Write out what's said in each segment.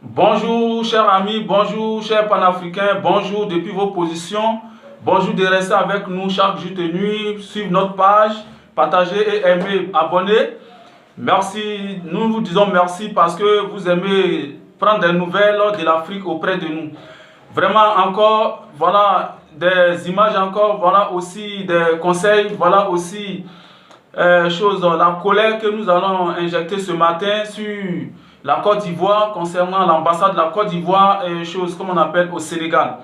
Bonjour chers amis, bonjour chers panafricains, bonjour depuis vos positions, bonjour de rester avec nous chaque jour et nuit, suivre notre page, partager et aimer, abonner. Merci, nous vous disons merci parce que vous aimez prendre des nouvelles de l'Afrique auprès de nous. Vraiment encore, voilà des images encore, voilà aussi des conseils, voilà aussi la colère que nous allons injecter ce matin sur la Côte d'Ivoire concernant l'ambassade de la Côte d'Ivoire et chose comme on appelle au Sénégal.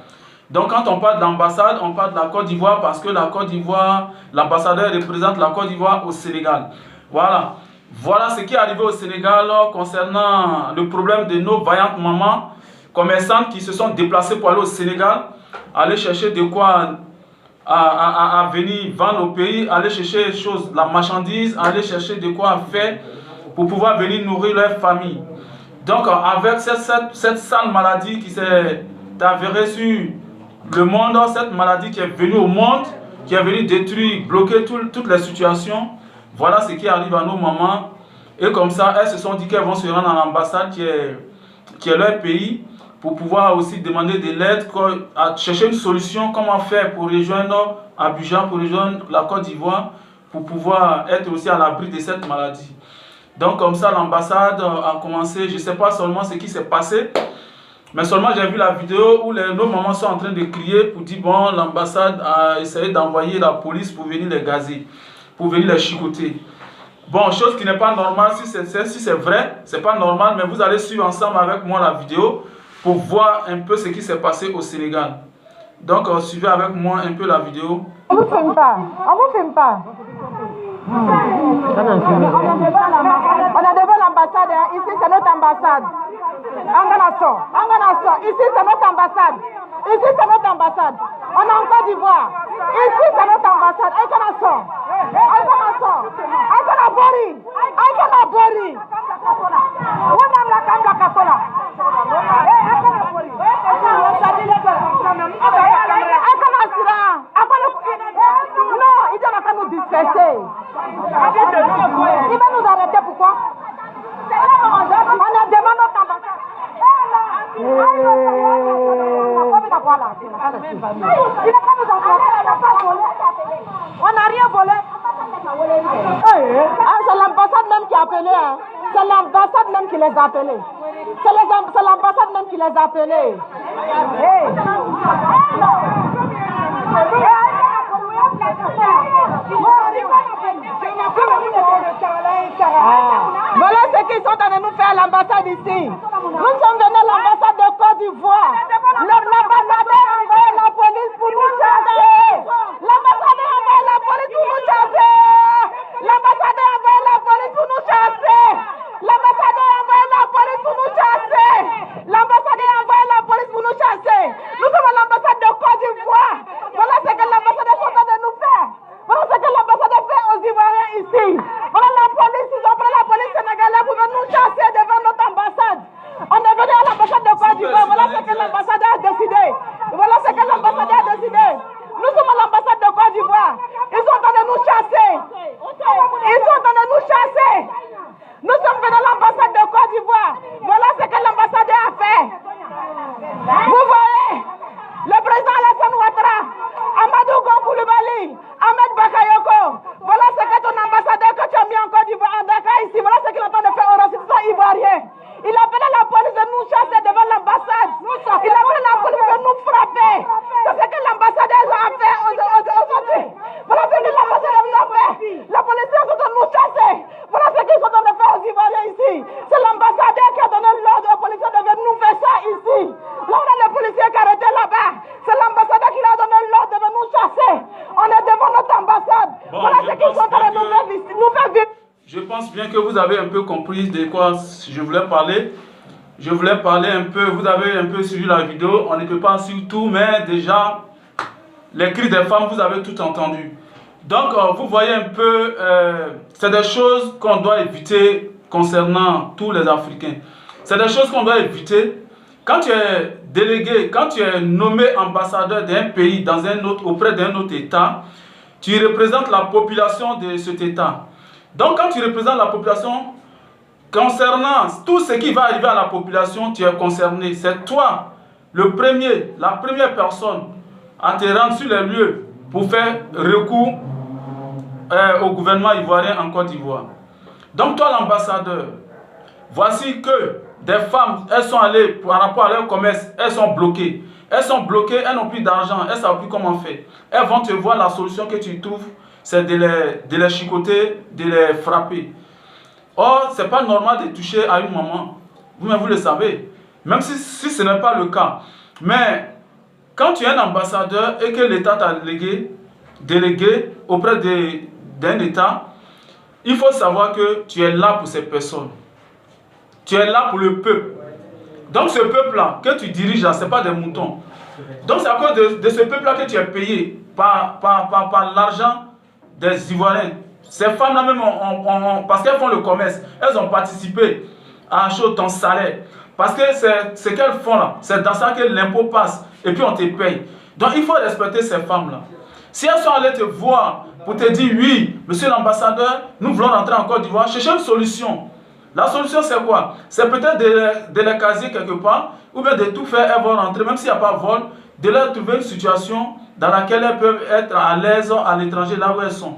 Donc quand on parle de l'ambassade, on parle de la Côte d'Ivoire parce que la Côte d'Ivoire, l'ambassadeur représente la Côte d'Ivoire au Sénégal. Voilà. Voilà ce qui est arrivé au Sénégal concernant le problème de nos vaillantes mamans commerçantes qui se sont déplacées pour aller au Sénégal, aller chercher de quoi à venir vendre au pays, aller chercher des choses, la marchandise, aller chercher de quoi faire pour pouvoir venir nourrir leur famille. Donc avec cette sale maladie qui s'est avérée sur le monde, cette maladie qui est venue au monde, qui est venue détruire, bloquer toutes les situations, voilà ce qui arrive à nos mamans. Et comme ça, elles se sont dit qu'elles vont se rendre à l'ambassade qui est leur pays pour pouvoir aussi demander de l'aide, à chercher une solution, comment faire pour rejoindre Abidjan, pour rejoindre la Côte d'Ivoire, pour pouvoir être aussi à l'abri de cette maladie. Donc comme ça, l'ambassade a commencé, je ne sais pas seulement ce qui s'est passé, mais seulement j'ai vu la vidéo où nos mamans sont en train de crier pour dire, bon, l'ambassade a essayé d'envoyer la police pour venir les gazer, pour venir les chicoter. Bon, chose qui n'est pas normale, si c'est vrai, c'est pas normal, mais vous allez suivre ensemble avec moi la vidéo pour voir un peu ce qui s'est passé au Sénégal. Donc, suivez avec moi un peu la vidéo. On vous filme pas, on vous filme pas. On est devant l'ambassade, ici c'est notre ambassade. Ici c'est notre ambassade. Ici c'est notre ambassade. On est en Côte d'Ivoire. Ici c'est notre ambassade. Non, il est en train de nous disperser. Il va nous arrêter pourquoi? On a demandé notre ambassade. Il ne va nous envoyer. On n'a rien volé. C'est l'ambassade même qui a appelé. C'est l'ambassade même qui les a appelés. C'est l'ambassade même qui les a appelés. Voilà ce qu'ils sont en train de nous faire à l'ambassade ici. Nous sommes venus à l'ambassade de Côte d'Ivoire. L'ambassadeur a envoyé la police pour nous chasser. L'ambassadeur a envoyé la police pour nous chasser. L'ambassadeur a envoyé la police pour nous chasser. L'ambassadeur a envoyé la police pour nous chasser. L'ambassadeur a envoyé la police pour nous chasser. Nous sommes à l'ambassade de Côte d'Ivoire. Voilà ce que l'ambassadeur est en train de nous faire. Voilà ce que l'ambassadeur fait aux Ivoiriens ici. Voilà la police, ils ont pris la police sénégalaise pour nous chasser devant notre ambassade. On est venu à l'ambassade de Côte d'Ivoire. Voilà ce que l'ambassadeur a décidé. Voilà ce que l'ambassadeur a décidé. Nous sommes à l'ambassade de Côte d'Ivoire. Ils sont en train de nous chasser. Ils sont en train de nous chasser. Nous sommes venus à l'ambassade de Côte d'Ivoire. Voilà ce que l'ambassadeur a fait. Vous voyez, le président Alassane Ouattara, Amadou Goumbouloubali, Ahmed Bakayoko, voilà ce que ton ambassadeur que tu as mis en Côte d'Ivoire, en Dakar ici, voilà ce qu'il est en train de faire aux ressortissants ivoiriens. Il a appelé la police de nous chasser devant l'ambassade. Il a appelé la police de nous frapper. C'est ce que l'ambassadeur a fait aujourd'hui. Voilà ce que l'ambassadeur a fait. La police est en train de nous chasser. Voilà ce qu'ils sont en train de faire aux Ivoiriens ici. C'est l'ambassadeur qui a donné l'ordre aux policiers de venir nous faire ça ici. Là, on a les policiers qui arrêtaient là-bas. C'est l'ambassadeur qui a donné l'ordre de venir nous chasser. On est devant notre ambassade. Bon, voilà ce qu'ils sont en train de nous faire vivre. Je pense bien que vous avez un peu compris de quoi je voulais parler. Je voulais parler un peu, vous avez un peu suivi la vidéo, on ne peut pas suivre tout, mais déjà, les cris des femmes, vous avez tout entendu. Donc, vous voyez un peu, c'est des choses qu'on doit éviter concernant tous les Africains. C'est des choses qu'on doit éviter. Quand tu es délégué, quand tu es nommé ambassadeur d'un pays dans un autre, auprès d'un autre État, tu représentes la population de cet État. Donc, quand tu représentes la population, concernant tout ce qui va arriver à la population, tu es concerné. C'est toi, la première personne à te rendre sur les lieux pour faire recours au gouvernement ivoirien en Côte d'Ivoire. Donc toi, l'ambassadeur, voici que des femmes, elles sont allées par rapport à leur commerce, elles sont bloquées. Elles sont bloquées, elles n'ont plus d'argent, elles ne savent plus comment faire. Elles vont te voir, la solution que tu trouves, c'est de les chicoter, de les frapper. Or, ce n'est pas normal de toucher à une maman. Vous-même, vous le savez. Même si ce n'est pas le cas. Mais quand tu es un ambassadeur et que l'État t'a délégué auprès d'un État, il faut savoir que tu es là pour ces personnes. Tu es là pour le peuple. Donc ce peuple-là que tu diriges, ce n'est pas des moutons. Donc c'est à cause de ce peuple-là que tu es payé par l'argent des Ivoiriens. Ces femmes-là même, parce qu'elles font le commerce, elles ont participé à acheter ton salaire. Parce que ce qu'elles font là, c'est dans ça que l'impôt passe et puis on te paye. Donc il faut respecter ces femmes-là. Si elles sont allées te voir pour te dire, oui, monsieur l'ambassadeur, nous voulons rentrer en Côte d'Ivoire, chercher une solution. La solution c'est quoi? C'est peut-être de les caser quelque part, ou bien de tout faire, elles vont rentrer, même s'il n'y a pas de vol, de leur trouver une situation dans laquelle elles peuvent être à l'aise à l'étranger, là où elles sont.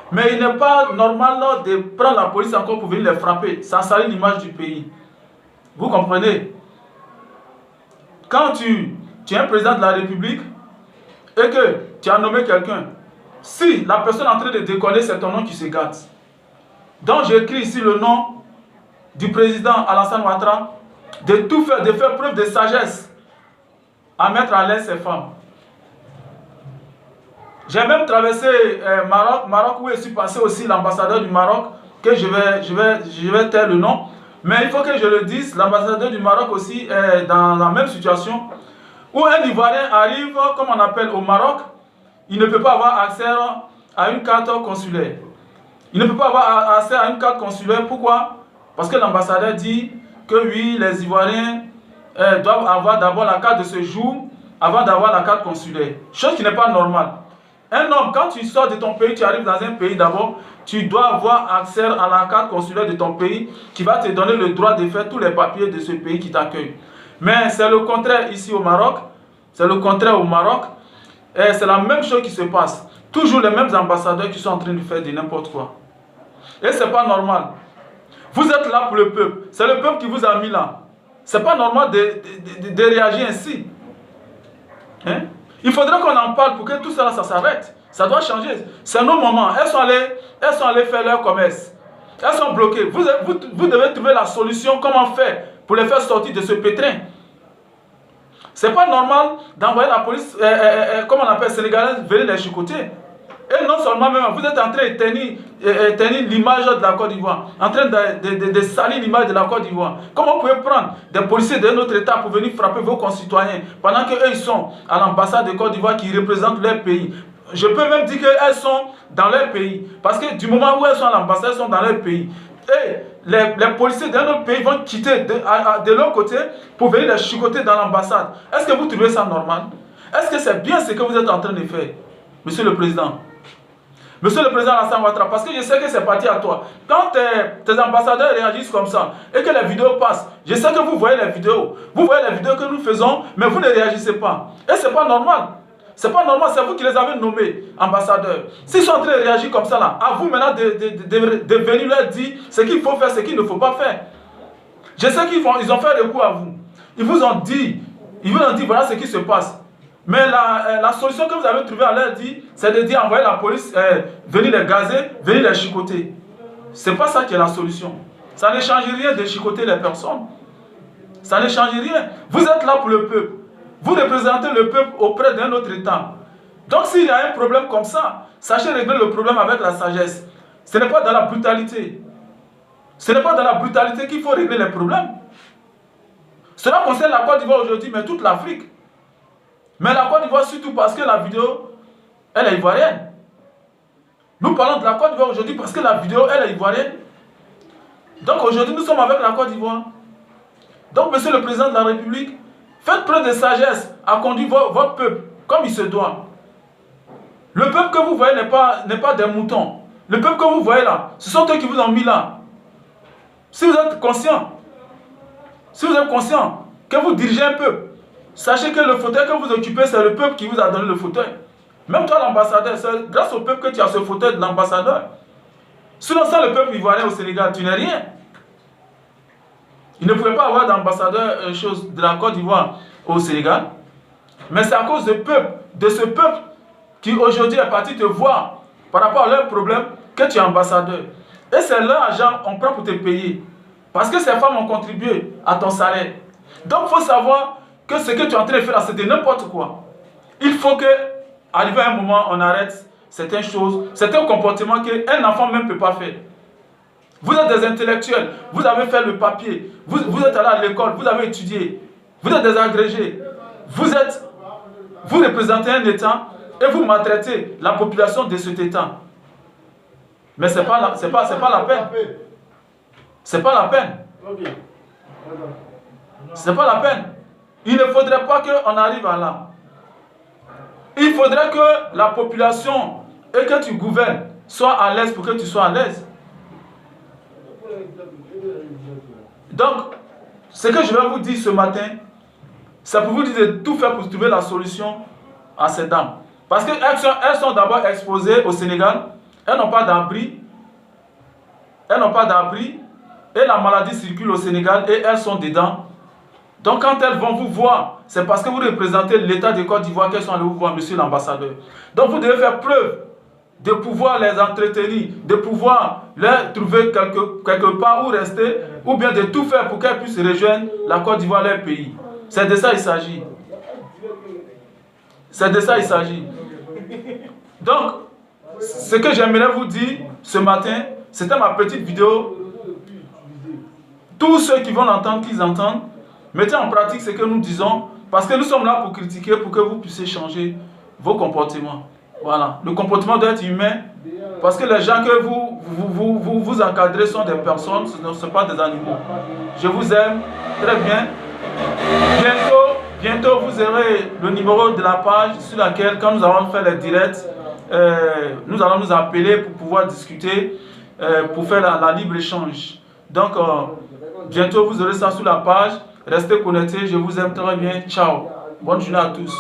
Mais il n'est pas normal là, de prendre la police encore pour venir les frapper. Ça salit l'image du pays. Vous comprenez? Quand tu es un président de la République et que tu as nommé quelqu'un, si la personne est en train de décoller, c'est ton nom qui se gâte. Donc j'écris ici le nom du président Alassane Ouattara, de tout faire, de faire preuve de sagesse à mettre à l'aise ces femmes. J'ai même traversé Maroc où je suis passé aussi l'ambassadeur du Maroc, que je vais taire le nom, mais il faut que je le dise, l'ambassadeur du Maroc aussi est dans la même situation, où un Ivoirien arrive, comme on appelle au Maroc, il ne peut pas avoir accès à une carte consulaire. Il ne peut pas avoir accès à une carte consulaire, pourquoi? Parce que l'ambassadeur dit que oui, les Ivoiriens doivent avoir d'abord la carte de séjour avant d'avoir la carte consulaire. Chose qui n'est pas normale. Un homme, quand tu sors de ton pays, tu arrives dans un pays d'abord, tu dois avoir accès à la carte consulaire de ton pays qui va te donner le droit de faire tous les papiers de ce pays qui t'accueille. Mais c'est le contraire ici au Maroc. C'est le contraire au Maroc. Et c'est la même chose qui se passe. Toujours les mêmes ambassadeurs qui sont en train de faire de n'importe quoi. Et ce n'est pas normal. Vous êtes là pour le peuple. C'est le peuple qui vous a mis là. Ce n'est pas normal de réagir ainsi. Hein? Il faudrait qu'on en parle pour que tout ça, ça s'arrête. Ça doit changer. C'est nos moments. Elles sont allées faire leur commerce. Elles sont bloquées. Vous devez trouver la solution. Comment faire pour les faire sortir de ce pétrin. Ce n'est pas normal d'envoyer la police, comme on appelle, sénégalaise, venir les chicoter. Et non seulement même, vous êtes en train de tenir l'image de la Côte d'Ivoire, en train de salir l'image de la Côte d'Ivoire. Comment vous pouvez prendre des policiers d'un autre État pour venir frapper vos concitoyens, pendant qu'eux, ils sont à l'ambassade de Côte d'Ivoire qui représentent leur pays? Je peux même dire qu'elles sont dans leur pays, parce que du moment où elles sont à l'ambassade, elles sont dans leur pays. Et les policiers d'un autre pays vont quitter de leur côté pour venir les chicoter dans l'ambassade. Est-ce que vous trouvez ça normal? Est-ce que c'est bien ce que vous êtes en train de faire, Monsieur le Président? Monsieur le Président Alassane Ouattara, parce que je sais que c'est parti à toi. Quand tes ambassadeurs réagissent comme ça et que les vidéos passent, je sais que vous voyez les vidéos. Vous voyez les vidéos que nous faisons, mais vous ne réagissez pas. Et ce n'est pas normal. Ce n'est pas normal, c'est vous qui les avez nommés ambassadeurs. S'ils sont en train de réagir comme ça, là, à vous maintenant de venir leur dire ce qu'il faut faire, ce qu'il ne faut pas faire. Je sais qu'ils ont fait recours à vous. Ils vous ont dit voilà ce qui se passe. Mais la solution que vous avez trouvée à leur dire, c'est de dire envoyer la police, venir les gazer, venir les chicoter. Ce n'est pas ça qui est la solution. Ça ne change rien de chicoter les personnes. Ça ne change rien. Vous êtes là pour le peuple. Vous représentez le peuple auprès d'un autre État. Donc s'il y a un problème comme ça, sachez régler le problème avec la sagesse. Ce n'est pas dans la brutalité. Ce n'est pas dans la brutalité qu'il faut régler les problèmes. Cela concerne la Côte d'Ivoire aujourd'hui, mais toute l'Afrique. Mais la Côte d'Ivoire surtout parce que la vidéo, elle est ivoirienne. Nous parlons de la Côte d'Ivoire aujourd'hui parce que la vidéo, elle est ivoirienne. Donc aujourd'hui, nous sommes avec la Côte d'Ivoire. Donc, Monsieur le Président de la République, faites preuve de sagesse à conduire votre peuple comme il se doit. Le peuple que vous voyez n'est pas des moutons. Le peuple que vous voyez là, ce sont eux qui vous ont mis là. Si vous êtes conscient, que vous dirigez un peuple, sachez que le fauteuil que vous occupez, c'est le peuple qui vous a donné le fauteuil. Même toi, l'ambassadeur, c'est grâce au peuple que tu as ce fauteuil de l'ambassadeur. Sinon, sans le peuple ivoirien au Sénégal, tu n'es rien. Il ne pouvait pas avoir d'ambassadeur de la Côte d'Ivoire au Sénégal. Mais c'est à cause de ce peuple qui aujourd'hui est parti te voir par rapport à leurs problèmes que tu es ambassadeur. Et c'est leur argent qu'on prend pour te payer. Parce que ces femmes ont contribué à ton salaire. Donc il faut savoir que ce que tu es en train de faire, c'est de n'importe quoi. Il faut que, arrivé à un moment, on arrête certaines choses, certains comportements qu'un enfant même ne peut pas faire. Vous êtes des intellectuels, vous avez fait le papier, vous êtes allé à l'école, vous avez étudié, vous êtes des agrégés, vous représentez un État et vous maltraitez la population de cet État. Mais ce n'est pas la peine. C'est pas la peine. C'est pas la peine. Il ne faudrait pas qu'on arrive à là. Il faudrait que la population et que tu gouvernes soient à l'aise pour que tu sois à l'aise. Donc, ce que je vais vous dire ce matin, c'est pour vous dire de tout faire pour trouver la solution à ces dames. Parce qu'elles sont d'abord exposées au Sénégal, elles n'ont pas d'abri, et la maladie circule au Sénégal et elles sont dedans. Donc quand elles vont vous voir, c'est parce que vous représentez l'État de Côte d'Ivoire qu'elles sont allées vous voir, monsieur l'ambassadeur. Donc vous devez faire preuve de pouvoir les entretenir, de pouvoir les trouver quelque part où rester, ou bien de tout faire pour qu'elles puissent rejoindre la Côte d'Ivoire, leur pays. C'est de ça il s'agit. C'est de ça il s'agit. Donc, ce que j'aimerais vous dire ce matin, c'était ma petite vidéo. Tous ceux qui vont l'entendre, qu'ils entendent, mettez en pratique ce que nous disons, parce que nous sommes là pour critiquer, pour que vous puissiez changer vos comportements. Voilà. Le comportement doit être humain, parce que les gens que vous encadrez sont des personnes, ce ne sont pas des animaux. Je vous aime, très bien. Bientôt vous aurez le numéro de la page sur laquelle, quand nous allons faire les directs, nous allons nous appeler pour pouvoir discuter, pour faire la libre-échange. Donc, bientôt vous aurez ça sur la page. Restez connectés, je vous aime très bien. Ciao. Bonne journée à tous.